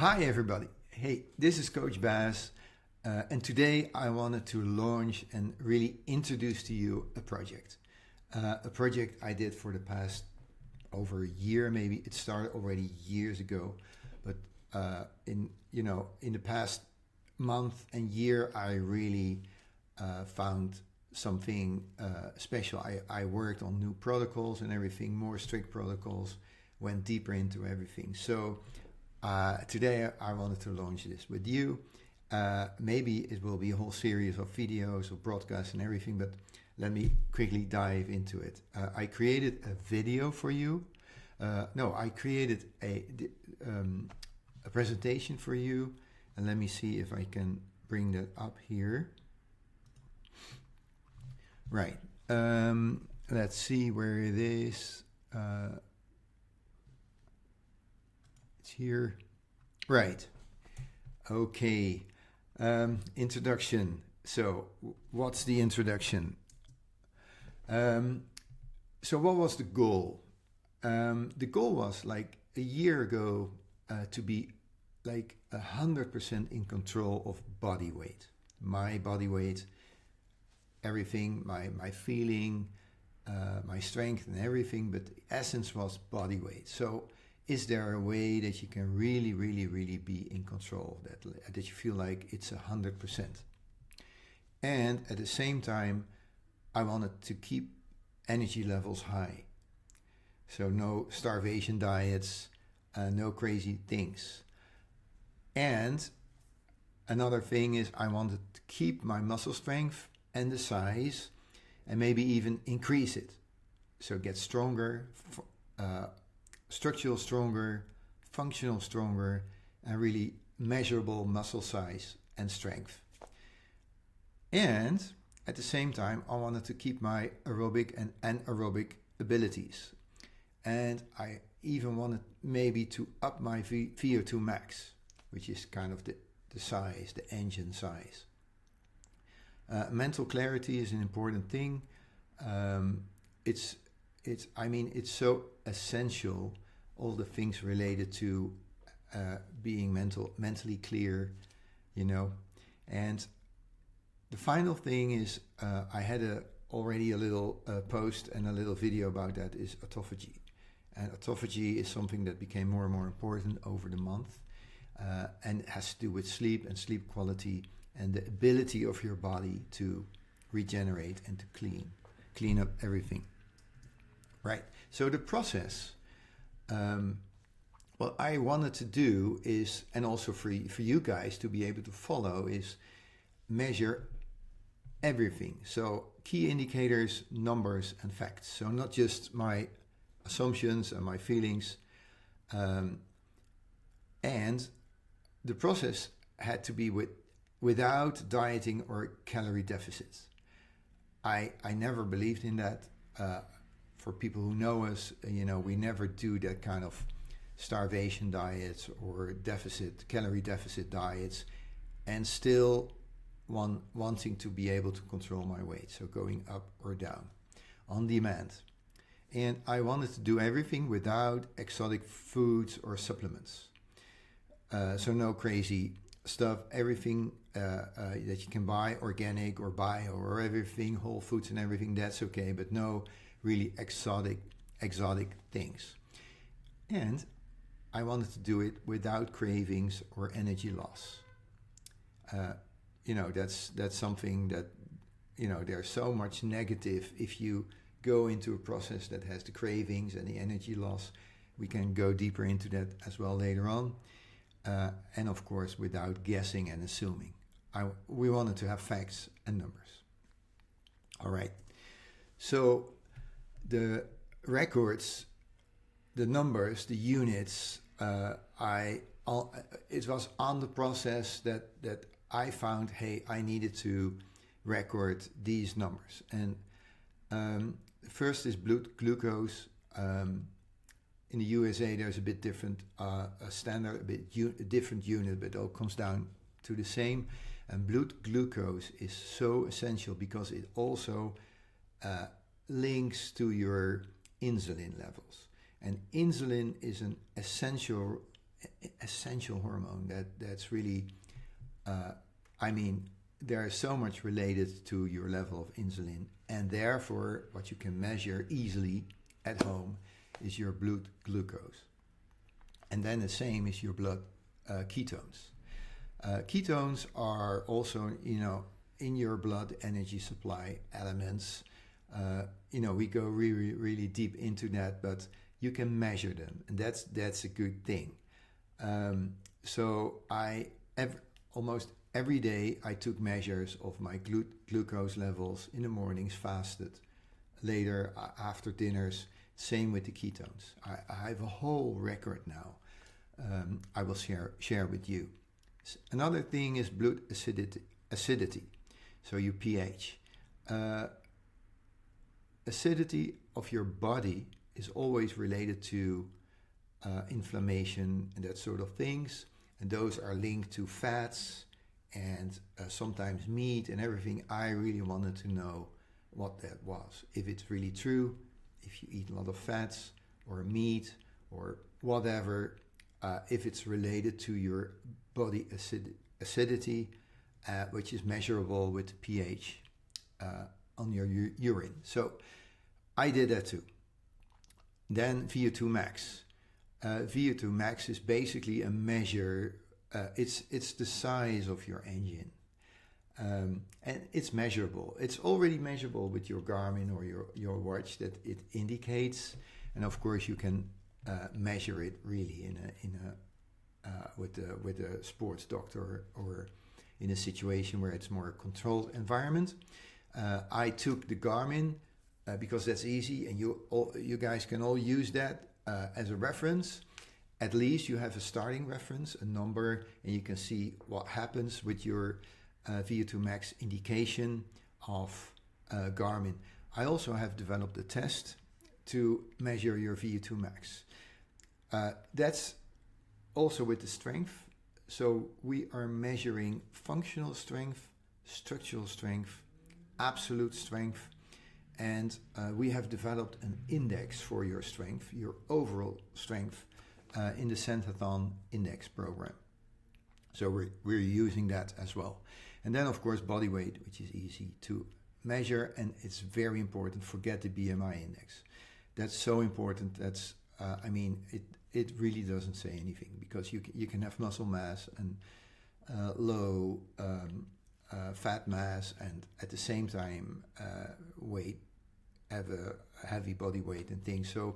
Hi everybody. Hey, this is Coach Bas, and today I wanted to launch and really introduce to you a project. A project I did for the past over a year, maybe. It started already years ago, but in the past month and year, I really found something special. I worked on new protocols and everything, more strict protocols, went deeper into everything. So today I wanted to launch this with you. Maybe it will be a whole series of videos or broadcasts and everything, but let me quickly dive into it. I created a video for you. I created a presentation for you, and let me see if I can bring that up here. Right. Let's see where it is. It's here. Right. Okay. Introduction. So what's the introduction? So what was the goal? The goal was like a year ago to be like 100% in control of body weight. My body weight, everything, my feeling, my strength and everything, but the essence was body weight. So is there a way that you can really, really, really be in control of that you feel like it's 100%? And at the same time, I wanted to keep energy levels high. So no starvation diets, no crazy things. And another thing is I wanted to keep my muscle strength and the size and maybe even increase it. So get stronger, structural stronger, functional stronger, and really measurable muscle size and strength. And at the same time, I wanted to keep my aerobic and anaerobic abilities. And I even wanted maybe to up my VO2 max, which is kind of the size, the engine size. Mental clarity is an important thing. It's so essential, all the things related to being mentally clear, and the final thing is I had already a little post and a little video about that is autophagy. And autophagy is something that became more and more important over the month, and it has to do with sleep and sleep quality and the ability of your body to regenerate and to clean up everything. Right. So the process, what I wanted to do is, and also for you guys to be able to follow, is measure everything. So key indicators, numbers, and facts. So not just my assumptions and my feelings. And the process had to be without dieting or calorie deficits. I never believed in that. For people who know us, we never do that kind of starvation diets or calorie deficit diets, and still wanting to be able to control my weight, so going up or down on demand. And I wanted to do everything without exotic foods or supplements. So no crazy stuff, everything that you can buy, organic or bio or everything, whole foods and everything, that's okay, but no really exotic things. And I wanted to do it without cravings or energy loss. That's something that, there's so much negative if you go into a process that has the cravings and the energy loss. We can go deeper into that as well later on. And of course, without guessing and assuming. We wanted to have facts and numbers. All right. So the records, the numbers, the units, it was on the process that I found, hey, I needed to record these numbers. And first is blood glucose. In the USA, there's a bit different, a standard, a different unit, but it all comes down to the same. And blood glucose is so essential because it also links to your insulin levels. And insulin is an essential essential hormone that's really, I mean, there's so much related to your level of insulin, and therefore what you can measure easily at home is your blood glucose. And then the same is your blood ketones. Ketones are also, in your blood energy supply elements. We go really, really deep into that, but you can measure them, and that's a good thing. So almost every day I took measures of my glucose levels in the mornings, fasted, later after dinners. Same with the ketones. I have a whole record now. I will share with you. Another thing is blood acidity. So your pH. Acidity of your body is always related to inflammation and that sort of things, and those are linked to fats and sometimes meat and everything. I really wanted to know what that was, if it's really true, if you eat a lot of fats or meat or whatever, if it's related to your body acidity, which is measurable with the pH on your urine. So I did that too. Then VO2 max. VO2 max is basically a measure. It's the size of your engine, and it's measurable. It's already measurable with your Garmin or your watch that it indicates, and of course you can measure it really with a sports doctor or in a situation where it's more a controlled environment. I took the Garmin because that's easy, and you guys can all use that as a reference. At least you have a starting reference, a number, and you can see what happens with your VO2 max indication of Garmin. I also have developed a test to measure your VO2 max. That's also with the strength. So we are measuring functional strength, structural strength, absolute strength, and we have developed an index for your strength, your overall strength, in the Centrathon Index program. So we're using that as well. And then, of course, body weight, which is easy to measure, and it's very important. Forget the BMI index. That's so important. That's, it really doesn't say anything, because you can have muscle mass and low fat mass, and at the same time have a heavy body weight and things. So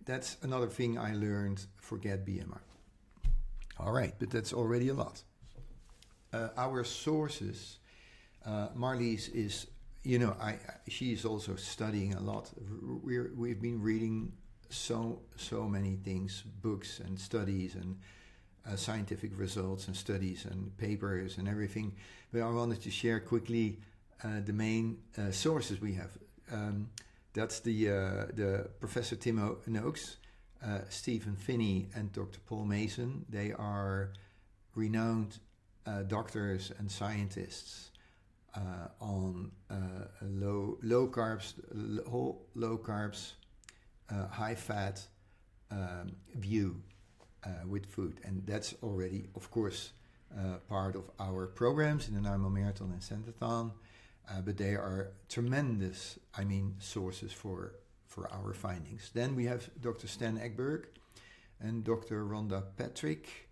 that's another thing I learned. Forget BMI. All right, but that's already a lot. Our sources, Marlies is, she is also studying a lot. We've been reading so many things, books and studies and scientific results and studies and papers and everything. But I wanted to share quickly the main sources we have. That's the Professor Tim Noakes, Stephen Finney, and Dr. Paul Mason. They are renowned doctors and scientists on low carbs, high fat view with food, and that's already, of course, part of our programs in the Nijmegen Marathon and Centrathon. But they are tremendous, sources for our findings. Then we have Dr. Stan Ekberg and Dr. Rhonda Patrick.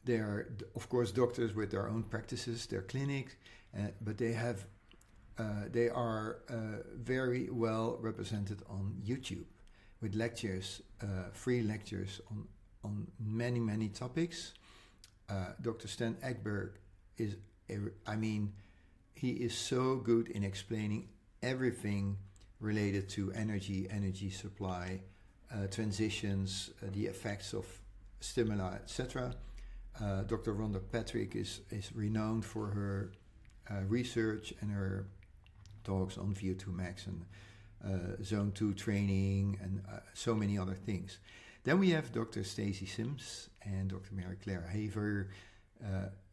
They are, of course, doctors with their own practices, their clinics, but they are very well represented on YouTube with lectures, free lectures on many topics. Dr. Stan Ekberg is, he is so good in explaining everything related to energy supply, transitions, the effects of stimuli, etc. Dr. Rhonda Patrick is renowned for her research and her talks on VO2 max and zone 2 training and so many other things. Then we have Dr. Stacy Sims and Dr. Mary Claire Haver,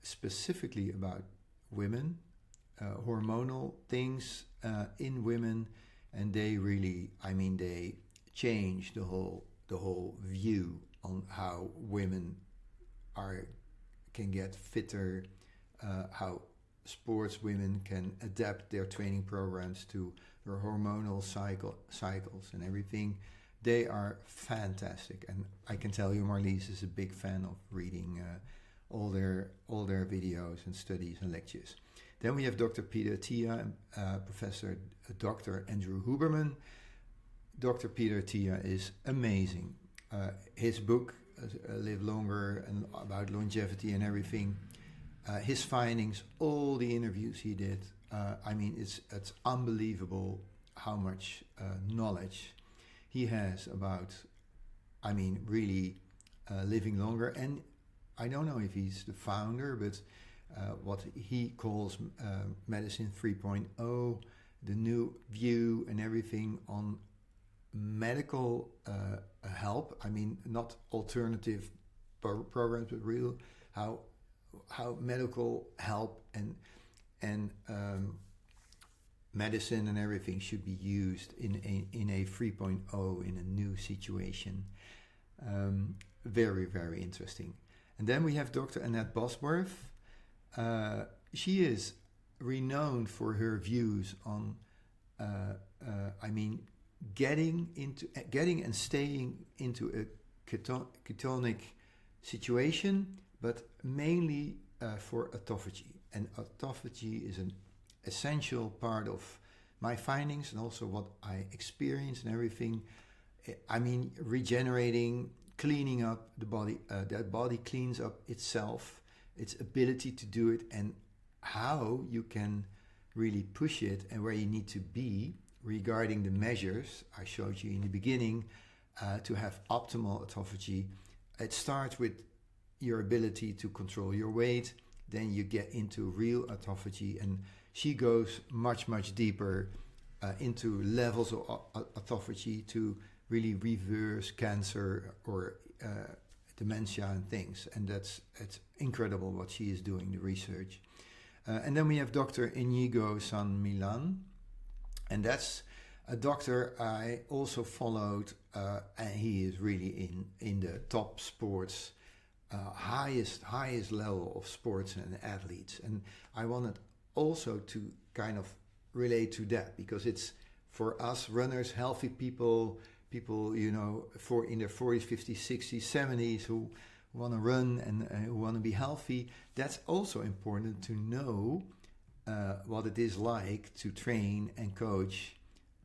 specifically about women, hormonal things in women, and they really, they change the whole view on how women can get fitter, how sports women can adapt their training programs to their hormonal cycles and everything. They are fantastic, and I can tell you Marlies is a big fan of reading all their videos and studies and lectures. Then we have Dr. Peter Tia, Professor Dr. Andrew Huberman. Dr. Peter Tia is amazing. His book, Live Longer, and about longevity and everything, his findings, all the interviews he did, I mean, it's unbelievable how much knowledge he has about, I mean, really living longer. And I don't know if he's the founder, but what he calls Medicine 3.0, the new view and everything on medical help. I mean, not alternative programs, but real how medical help and medicine and everything should be used in a 3.0 in a new situation. Very, very interesting. And then we have Dr. Annette Bosworth. She is renowned for her views on, getting and staying into a ketonic situation, but mainly for autophagy. And autophagy is an essential part of my findings and also what I experience and everything. I mean, regenerating, cleaning up the body. The body cleans up itself, its ability to do it, and how you can really push it and where you need to be regarding the measures I showed you in the beginning to have optimal autophagy. It starts with your ability to control your weight, then you get into real autophagy, and she goes much, much deeper into levels of autophagy to really reverse cancer or dementia and things. And it's incredible what she is doing, the research. And then we have Dr. Inigo San Milan, and that's a doctor I also followed, and he is really in the top sports, highest level of sports and athletes. And I wanted also to kind of relate to that, because it's for us runners, healthy people, you know, in their 40s, 50s, 60s, 70s who want to run and who want to be healthy. That's also important to know what it is like to train and coach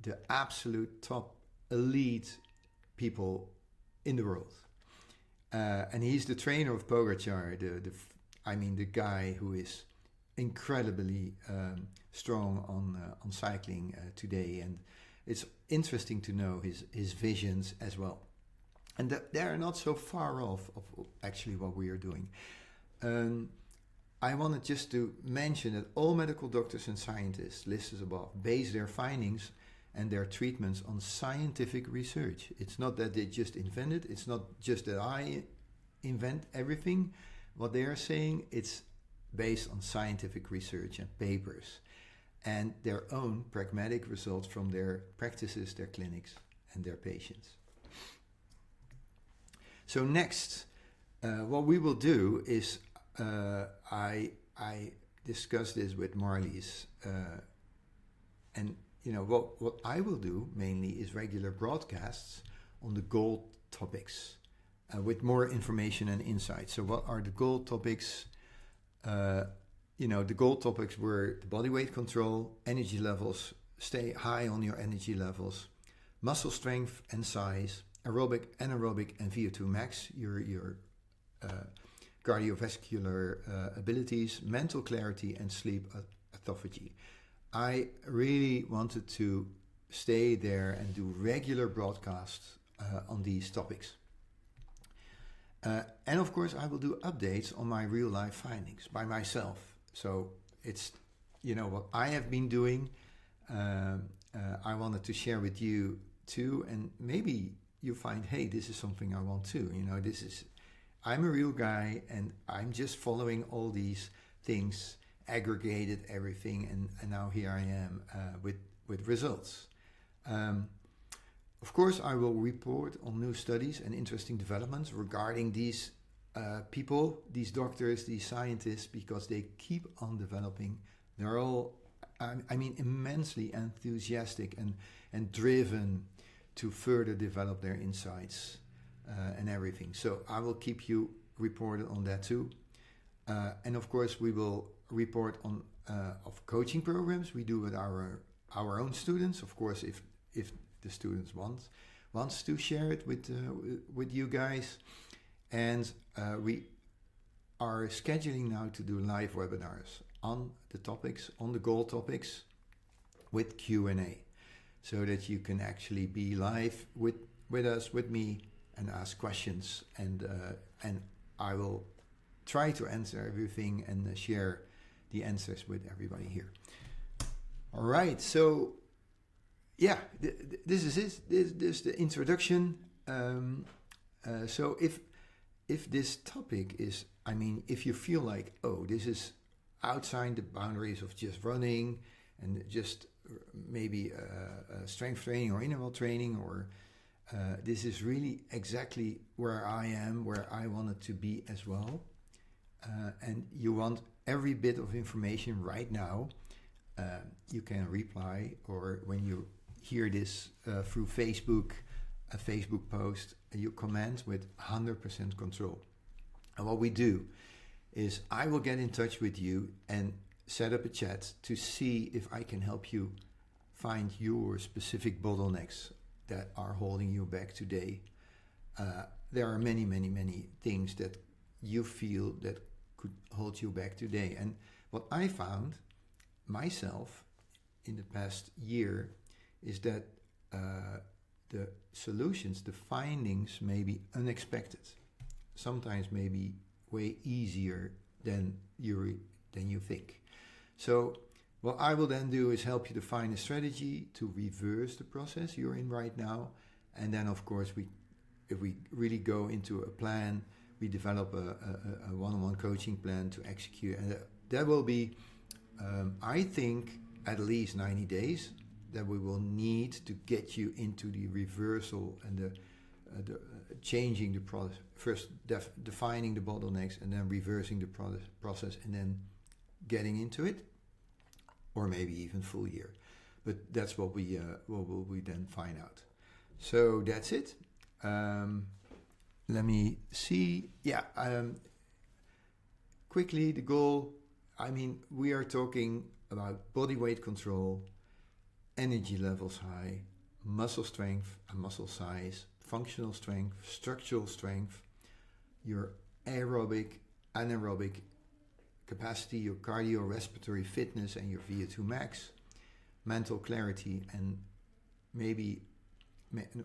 the absolute top elite people in the world. And he's the trainer of Pogacar, the guy who is incredibly strong on cycling today. And it's interesting to know his visions as well. And that they're not so far off of actually what we are doing. I wanted just to mention that all medical doctors and scientists listed above base their findings and their treatments on scientific research. It's not that they just invented, it's not just that I invent everything. What they are saying, it's based on scientific research and papers and their own pragmatic results from their practices, their clinics, and their patients. So next, what we will do is I discussed this with Marlies, and you know what I will do mainly is regular broadcasts on the gold topics with more information and insight. So what are the gold topics? The gold topics were the body weight control, energy levels, stay high on your energy levels, muscle strength and size, aerobic, anaerobic, and VO2 max, your cardiovascular abilities, mental clarity, and sleep autophagy. I really wanted to stay there and do regular broadcasts on these topics. And of course, I will do updates on my real life findings by myself. So it's, what I have been doing. I wanted to share with you too, and maybe you find, hey, this is something I want too. I'm a real guy, and I'm just following all these things, aggregated everything, and now here I am with results. Of course, I will report on new studies and interesting developments regarding these people, these doctors, these scientists, because they keep on developing. They're all, I mean, immensely enthusiastic and driven to further develop their insights and everything. So I will keep you reported on that too. And of course, we will report on of coaching programs we do with our own students. Of course, if the students wants to share it with you guys. And we are scheduling now to do live webinars on the topics, on the goal topics, with Q&A, so that you can actually be live with us, with me, and ask questions. And I will try to answer everything and share the answers with everybody here. All right, so yeah, this is it. This is the introduction. So if this topic is, I mean, if you feel like, oh, this is outside the boundaries of just running and just maybe strength training or interval training, or this is really exactly where I am, where I wanted to be as well, and you want every bit of information right now, you can reply, or when you hear this through Facebook, a Facebook post, you comment with 100% control. And what we do is I will get in touch with you and set up a chat to see if I can help you find your specific bottlenecks that are holding you back today. There are many, many, many things that you feel that could hold you back today. And what I found myself in the past year is that the solutions, the findings may be unexpected. Sometimes maybe way easier than you think. So what I will then do is help you to find a strategy to reverse the process you're in right now. And then of course, if we really go into a plan, we develop a one-on-one coaching plan to execute. And that will be, I think, at least 90 days that we will need to get you into the reversal and the changing the process. First defining the bottlenecks, and then reversing the process, and then getting into it, or maybe even full year. But that's what we then find out. So that's it. Let me see. Yeah. Quickly, the goal. I mean, we are talking about body weight control, energy levels high, muscle strength and muscle size, functional strength, structural strength, your aerobic, anaerobic capacity, your cardiorespiratory fitness, and your VO2 max, mental clarity, and maybe,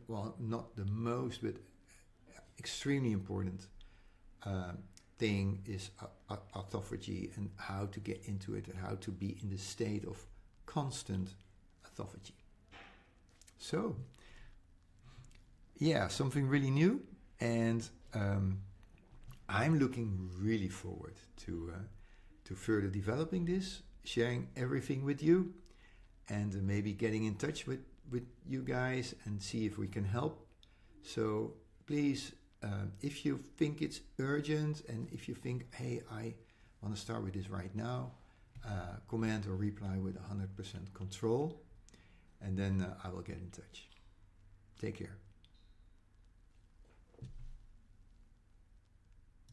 well, not the most, but extremely important thing is autophagy, and how to get into it and how to be in the state of constant autophagy. So, yeah, something really new, and I'm looking really forward to further developing this, sharing everything with you, and maybe getting in touch with you guys and see if we can help. So please, if you think it's urgent, and if you think, hey, I want to start with this right now, comment or reply with 100% control, and then I will get in touch. Take care.